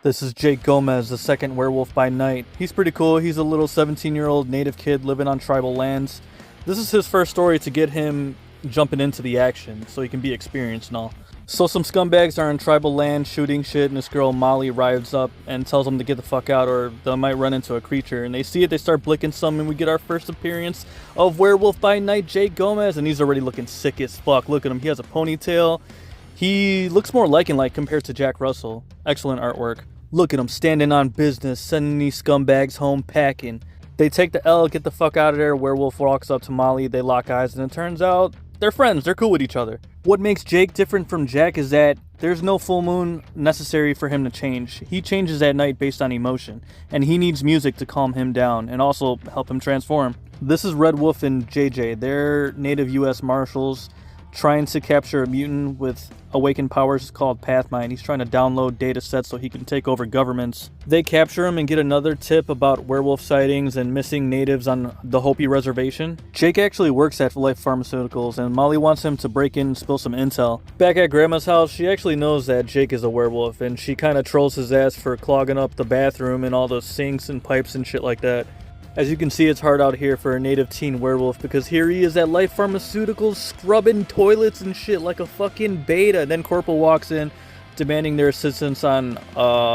This is Jake Gomez, the second werewolf by night. He's pretty cool. He's a little 17-year-old native kid living on tribal lands. This is his first story to get him jumping into the action, so he can be experienced and all. So some scumbags are in tribal land shooting shit, and this girl Molly rides up and tells them to get the fuck out or they might run into a creature. And they see it, they start blicking some, and we get our first appearance of Werewolf by Night, Jake Gomez, and he's already looking sick as fuck. Look at him, he has a ponytail. He looks more like compared to Jack Russell. Excellent artwork. Look at him standing on business, sending these scumbags home packing. They take the L, get the fuck out of there. Werewolf walks up to Molly, they lock eyes, and it turns out they're friends, they're cool with each other. What makes Jake different from Jack is that there's no full moon necessary for him to change. He changes at night based on emotion, and he needs music to calm him down and also help him transform. This is Red Wolf and JJ. They're native US Marshals trying to capture a mutant with awakened powers called Pathmind. He's trying to download data sets so he can take over governments. They capture him and get another tip about werewolf sightings and missing natives on the Hopi reservation. Jake actually works at Life Pharmaceuticals, and Molly wants him to break in and spill some intel. Back at Grandma's house, she actually knows that Jake is a werewolf, and she kind of trolls his ass for clogging up the bathroom and all the sinks and pipes and shit like that. As you can see, it's hard out here for a native teen werewolf because here he is at Life Pharmaceuticals scrubbing toilets and shit like a fucking beta. Then Corporal walks in demanding their assistance on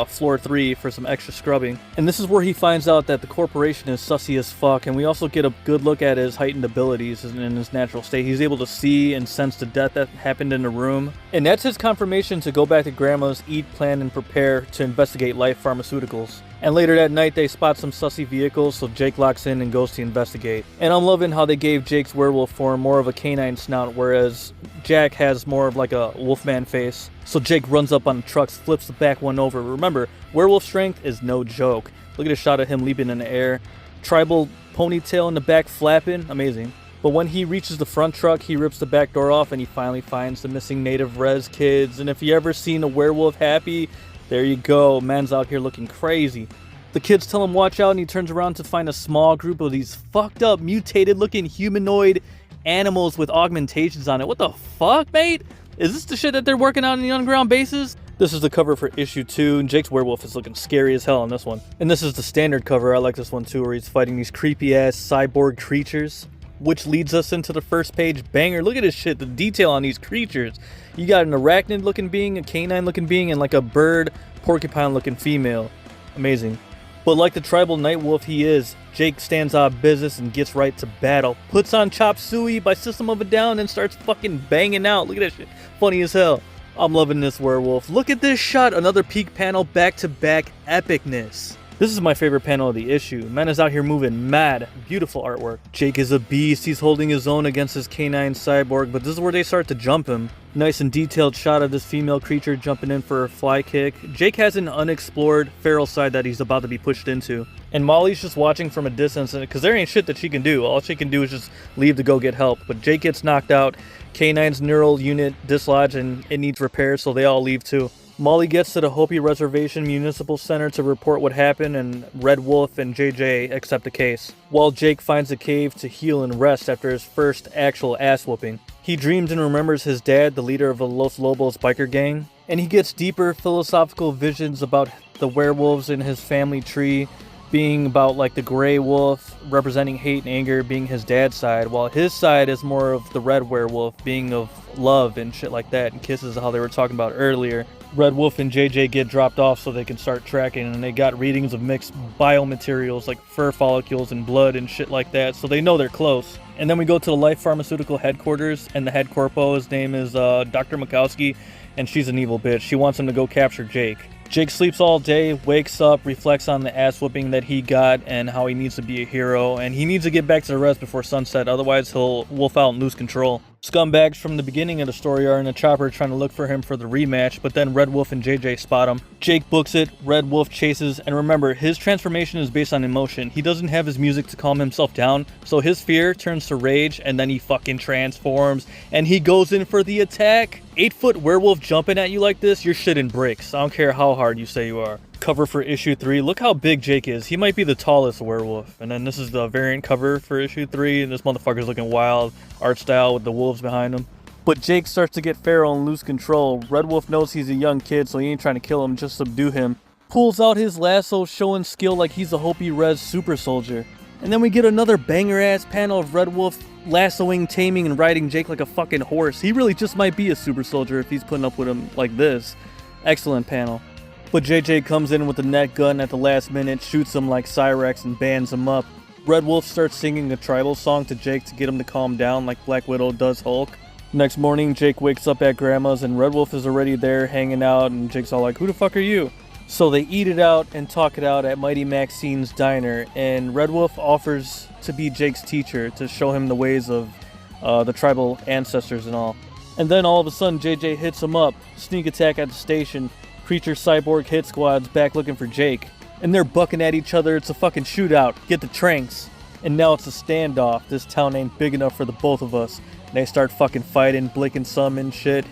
floor 3 for some extra scrubbing. And this is where he finds out that the corporation is sussy as fuck, and we also get a good look at his heightened abilities in his natural state. He's able to see and sense the death that happened in the room. And that's his confirmation to go back to Grandma's, eat, plan, and prepare to investigate Life Pharmaceuticals. And later that night, they spot some sussy vehicles, so Jake locks in and goes to investigate. And I'm loving how they gave Jake's werewolf form more of a canine snout, whereas Jack has more of like a wolfman face. So Jake runs up on the trucks, flips the back one over. Remember, werewolf strength is no joke. Look at a shot of him leaping in the air. Tribal ponytail in the back flapping. Amazing. But when he reaches the front truck, he rips the back door off and he finally finds the missing native res kids. And if you ever seen a werewolf happy, there you go. Man's out here looking crazy. The kids tell him watch out, and he turns around to find a small group of these fucked up, mutated looking humanoid animals with augmentations on it. What the fuck, mate? Is this the shit that they're working on in the underground bases? This is the cover for issue 2, and Jake's werewolf is looking scary as hell on this one. And this is the standard cover. I like this one too, where he's fighting these creepy ass cyborg creatures. Which leads us into the first page banger. Look at this shit, the detail on these creatures. You got an arachnid looking being, a canine looking being, and like a bird porcupine looking female. Amazing. But like the tribal night wolf he is, Jake stands out of business and gets right to battle. Puts on chop suey by System of a Down and starts fucking banging out. Look at that shit. Funny as hell. I'm loving this werewolf. Look at this shot. Another peak panel, back-to-back epicness. This is my favorite panel of the issue. Man is out here moving mad. Beautiful artwork. Jake is a beast. He's holding his own against his canine cyborg, but this is where they start to jump him. Nice and detailed shot of this female creature jumping in for a fly kick. Jake has an unexplored feral side that he's about to be pushed into. And Molly's just watching from a distance because there ain't shit that she can do. All she can do is just leave to go get help. But Jake gets knocked out. K9's neural unit dislodged and it needs repair, so they all leave too. Molly gets to the Hopi Reservation Municipal Center to report what happened, and Red Wolf and JJ accept the case, while Jake finds a cave to heal and rest after his first actual ass whooping. He dreams and remembers his dad, the leader of the Los Lobos biker gang, and he gets deeper philosophical visions about the werewolves in his family tree, being about like the gray wolf representing hate and anger being his dad's side, while his side is more of the red werewolf being of love and shit like that, and kisses, how they were talking about earlier. Red Wolf and JJ get dropped off so they can start tracking, and they got readings of mixed biomaterials like fur follicles and blood and shit like that, so they know they're close. And then we go to the Life Pharmaceutical headquarters, and the head corpo, his name is Dr. Mikowski, and she's an evil bitch. She wants him to go capture Jake. Jake sleeps all day, wakes up, reflects on the ass whooping that he got and how he needs to be a hero, and he needs to get back to the res before sunset, otherwise he'll wolf out and lose control. Scumbags from the beginning of the story are in a chopper trying to look for him for the rematch, but then Red Wolf and JJ spot him. Jake books it, Red Wolf chases, and remember, his transformation is based on emotion. He doesn't have his music to calm himself down, so his fear turns to rage, and then he fucking transforms, and he goes in for the attack. 8-foot werewolf jumping at you like this, you're shitting bricks. I don't care how hard you say you are. Cover for issue 3. Look how big Jake is. He might be the tallest werewolf. And then this is the variant cover for issue 3. And this motherfucker's looking wild. Art style with the wolves behind him. But Jake starts to get feral and lose control. Red Wolf knows he's a young kid, so he ain't trying to kill him, just subdue him. pulls out his lasso, showing skill like he's a Hopi Res super soldier. And then we get another banger ass panel of Red Wolf lassoing, taming, and riding Jake like a fucking horse. He really just might be a super soldier if he's putting up with him like this. Excellent panel. But JJ comes in with the net gun at the last minute, shoots him like Cyrex, and bands him up. Red Wolf starts singing a tribal song to Jake to get him to calm down like Black Widow does Hulk. Next morning, Jake wakes up at Grandma's and Red Wolf is already there hanging out, and Jake's all like, "Who the fuck are you?" So they eat it out and talk it out at Mighty Maxine's diner, and Red Wolf offers to be Jake's teacher to show him the ways of the tribal ancestors and all. And then all of a sudden JJ hits him up, sneak attack at the station, Creature Cyborg hit squad's back looking for Jake. And they're bucking at each other, it's a fucking shootout, get the tranks. And now it's a standoff, this town ain't big enough for the both of us. And they start fucking fighting, blinking some and shit.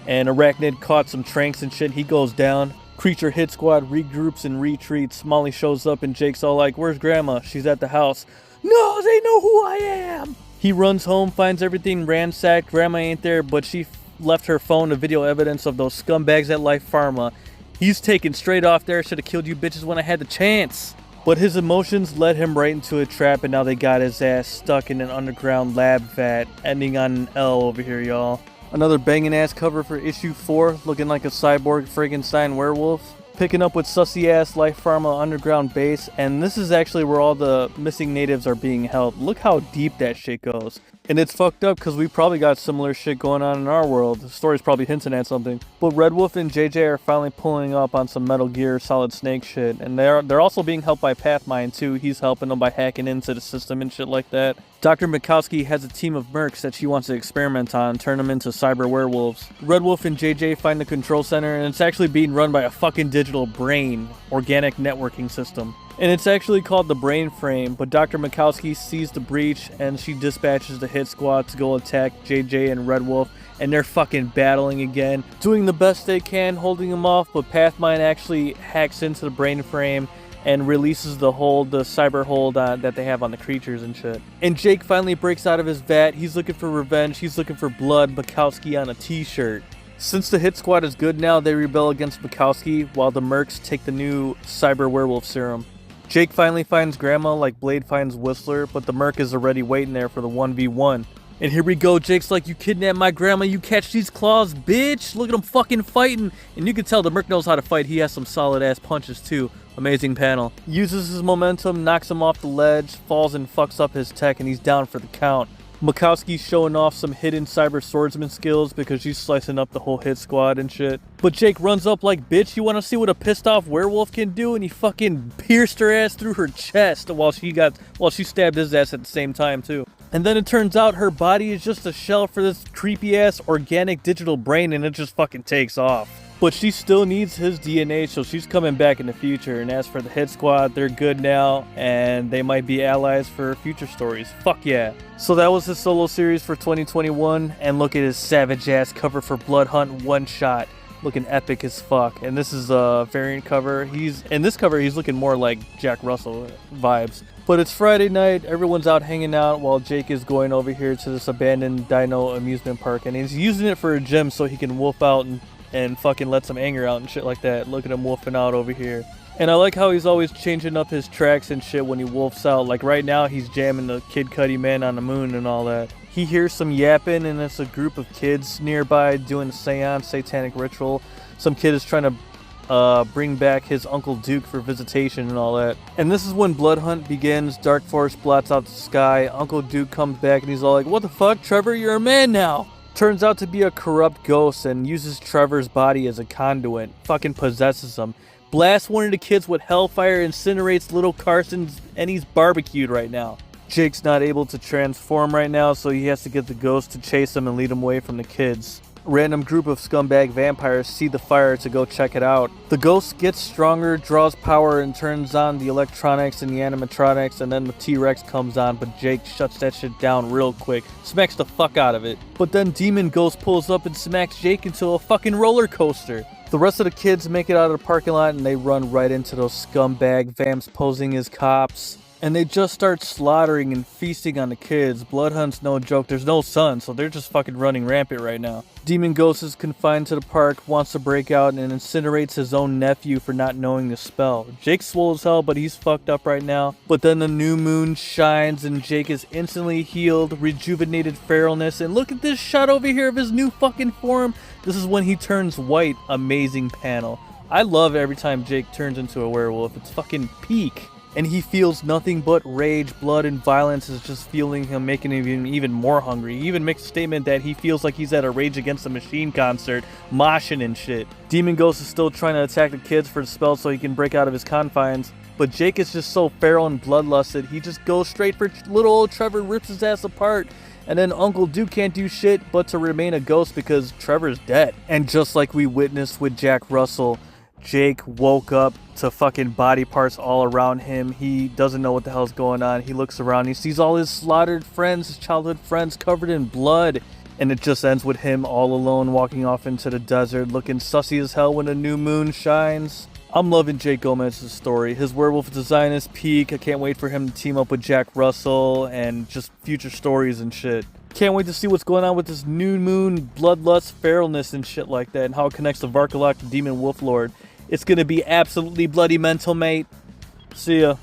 And Arachnid caught some tranks and shit, he goes down. Creature hit squad regroups and retreats. Molly shows up and Jake's all like, "Where's Grandma?" She's at the house. "No, they know who I am!" He runs home, finds everything ransacked. Grandma ain't there, but she left her phone to video evidence of those scumbags at Life Pharma. He's taken straight off there. Should've killed you bitches when I had the chance. But his emotions led him right into a trap, and now they got his ass stuck in an underground lab vat, ending on an L over here, y'all. Another banging ass cover for issue 4, looking like a cyborg Frankenstein werewolf. Picking up with sussy ass Life Pharma underground base, and this is actually where all the missing natives are being held. Look how deep that shit goes. And it's fucked up because we probably got similar shit going on in our world. The story's probably hinting at something. But Red Wolf and JJ are finally pulling up on some Metal Gear Solid Snake shit. And they're also being helped by Pathmind too. He's helping them by hacking into the system and shit like that. Dr. Mikowski has a team of mercs that she wants to experiment on, turn them into cyber werewolves. Red Wolf and JJ find the control center, and it's actually being run by a fucking digital brain, organic networking system. And it's actually called the Brain Frame, but Dr. Mikowski sees the breach and she dispatches the hit squad to go attack JJ and Red Wolf, and they're fucking battling again, doing the best they can, holding them off, but Pathmind actually hacks into the Brain Frame and releases the cyber hold that they have on the creatures and shit. And Jake finally breaks out of his vat. He's looking for revenge, he's looking for blood, Mikowski on a t-shirt. Since the hit squad is good now, they rebel against Mikowski, while the mercs take the new cyber werewolf serum. Jake finally finds Grandma like Blade finds Whistler, but the merc is already waiting there for the 1v1. And here we go, Jake's like, "You kidnapped my grandma, you catch these claws, bitch! Look at him fucking fighting!" And you can tell the merc knows how to fight, he has some solid ass punches too. Amazing panel. Uses his momentum, knocks him off the ledge, falls and fucks up his tech, and he's down for the count. Mikowski's showing off some hidden cyber swordsman skills because she's slicing up the whole hit squad and shit. But Jake runs up like, "Bitch, you wanna see what a pissed off werewolf can do?" And he fucking pierced her ass through her chest while she stabbed his ass at the same time too. And then it turns out her body is just a shell for this creepy ass organic digital brain, and it just fucking takes off. But she still needs his DNA, so she's coming back in the future. And as for the hit squad, they're good now, and they might be allies for future stories. Fuck yeah. So that was his solo series for 2021, and look at his savage ass cover for Bloodhunt one shot. Looking epic as fuck. And this is a variant cover. In this cover, he's looking more like Jack Russell vibes. But it's Friday night, everyone's out hanging out while Jake is going over here to this abandoned dino amusement park, and he's using it for a gym so he can wolf out and fucking let some anger out and shit like that. Look at him wolfing out over here. And I like how he's always changing up his tracks and shit when he wolfs out. Like right now, he's jamming the Kid Cudi Man on the Moon and all that. He hears some yapping, and it's a group of kids nearby doing a seance, satanic ritual. Some kid is trying to bring back his Uncle Duke for visitation and all that. And this is when Bloodhunt begins. Dark forest blots out the sky. Uncle Duke comes back and he's all like, "What the fuck, Trevor? You're a man now." Turns out to be a corrupt ghost and uses Trevor's body as a conduit. Fucking possesses him. Blasts one of the kids with hellfire, incinerates little Carson's, and he's barbecued right now. Jake's not able to transform right now, so he has to get the ghost to chase him and lead him away from the kids. A random group of scumbag vampires see the fire to go check it out. The ghost gets stronger, draws power, and turns on the electronics and the animatronics, and then the T-Rex comes on, but Jake shuts that shit down real quick, smacks the fuck out of it. But then Demon Ghost pulls up and smacks Jake into a fucking roller coaster. The rest of the kids make it out of the parking lot, and they run right into those scumbag vamps posing as cops. And they just start slaughtering and feasting on the kids. Bloodhunt's no joke. There's no sun, so they're just fucking running rampant right now. Demon Ghost is confined to the park, wants to break out, and incinerates his own nephew for not knowing the spell. Jake's swole as hell, but he's fucked up right now. But then the new moon shines, and Jake is instantly healed, rejuvenated feralness. And look at this shot over here of his new fucking form. This is when he turns white. Amazing panel. I love every time Jake turns into a werewolf. It's fucking peak. And he feels nothing but rage, blood, and violence is just fueling him, making him even more hungry. He even makes a statement that he feels like he's at a Rage Against the Machine concert, moshing and shit. Demon Ghost is still trying to attack the kids for the spell so he can break out of his confines. But Jake is just so feral and bloodlusted, he just goes straight for little old Trevor, rips his ass apart. And then Uncle Duke can't do shit but to remain a ghost because Trevor's dead. And just like we witnessed with Jack Russell, Jake woke up to fucking body parts all around him. He doesn't know what the hell's going on. He looks around. He sees all his slaughtered friends, his childhood friends, covered in blood. And it just ends with him all alone walking off into the desert, looking sussy as hell when the new moon shines. I'm loving Jake Gomez's story. His werewolf design is peak. I can't wait for him to team up with Jack Russell and just future stories and shit. Can't wait to see what's going on with this new moon, bloodlust, feralness, and shit like that, and how it connects to Varkalok, the Demon Wolf Lord. It's gonna be absolutely bloody mental, mate. See ya.